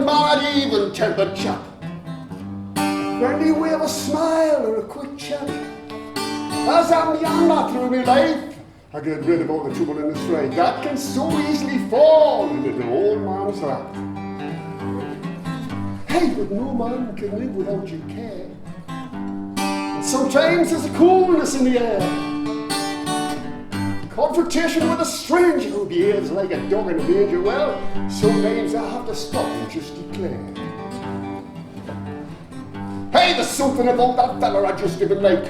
mad, even-tempered chap. A friendly way of a smile or a quick chat. As I'm younger through my life, I get rid of all the trouble in the strife that can so easily fall into the old man's lap. Hey, but no man can live without your care. And sometimes there's a coolness in the air. Confrontation with a stranger who behaves like a dog in a manger. Well, sometimes I have to stop and just declare, hey, there's something about that fella I just didn't like.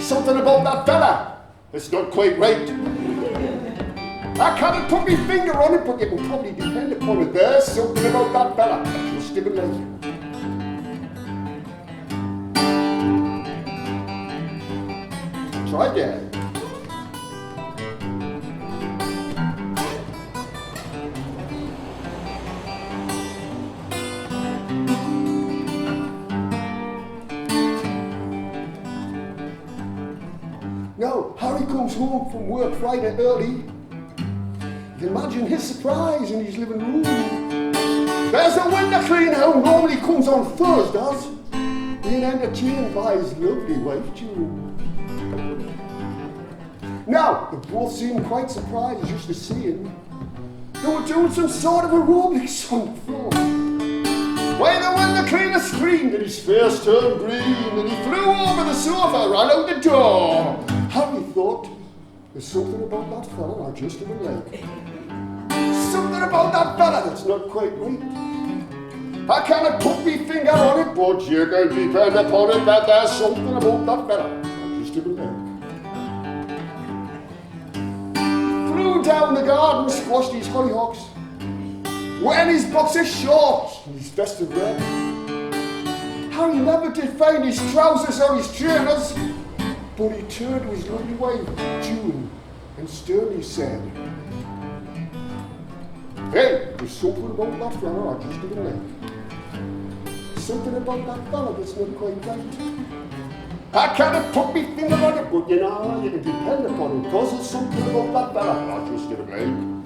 Something about that fella, it's not quite right. I can't put my finger on it, but you can probably depend upon it. There's something about that fella I just didn't like. Try again. Now, Harry comes home from work Friday early. You can imagine his surprise in his living room. There's a window cleaner who normally comes on Thursdays, being entertained by his lovely wife, June. Now, they both seemed quite surprised just to see him. They were doing some sort of aerobics on the floor. When the window cleaner screamed and his face turned green and he flew over the sofa, ran out the door. Harry thought, there's something about that fella I just didn't like. Something about that fella that's not quite right. I cannot put my finger on it, but you can depend upon it that there's something about that fella I just didn't like. Flew down the garden, squashed his hollyhocks, wearing his boxer shorts and his vest of red. Harry never did find his trousers or his trainers, but he turned to his lovely wife, June, and sternly said, hey, there's something about that fella I just didn't like. Something about that fella that's not quite right. I can't put my finger on it, but you know, you can depend upon it, because there's something about that fella I just didn't like.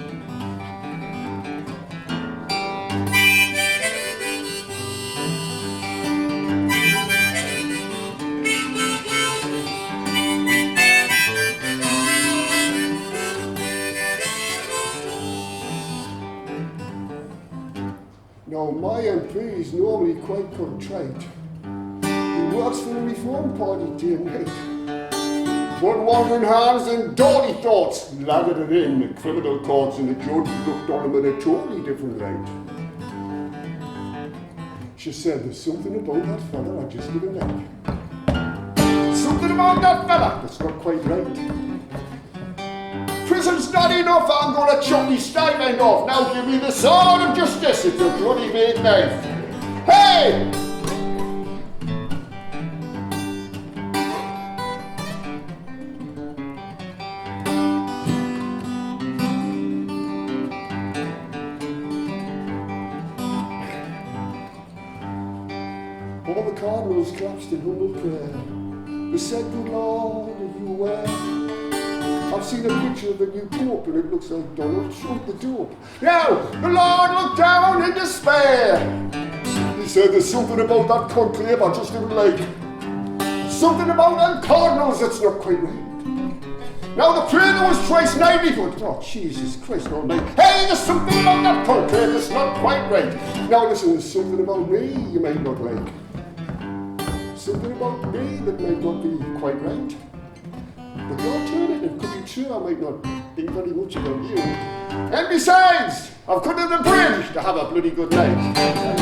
Now, my MP is normally quite contrite. He works for the Reform Party day and night. But wandering hands and dirty thoughts lathered it in the criminal courts, and the judge looked on him in a totally different light. She said, there's something about that fella I just didn't like. Something about that fella that's not quite right. Prison's not enough, I'm gonna chop his style end off. Now give me the sword of justice, it's a bloody made knife. Hey! All the cardinals collapsed in humble prayer. They said, good Lord, are you aware? I've seen a picture of the new Pope and it looks like Donald Trump the dope. Now, the Lord looked down in despair. He said, there's something about that conclave I just didn't like. Something about them cardinals that's not quite right. Now, the prayer was twice nightly, but oh, Jesus Christ almighty. Hey, there's something about that conclave that's not quite right. Now, listen, there's something about me you might not like. Something about me that might not be quite right. But the alternative could be true, I might not think very much about you. And besides, I've cut to the bridge to have a bloody good night.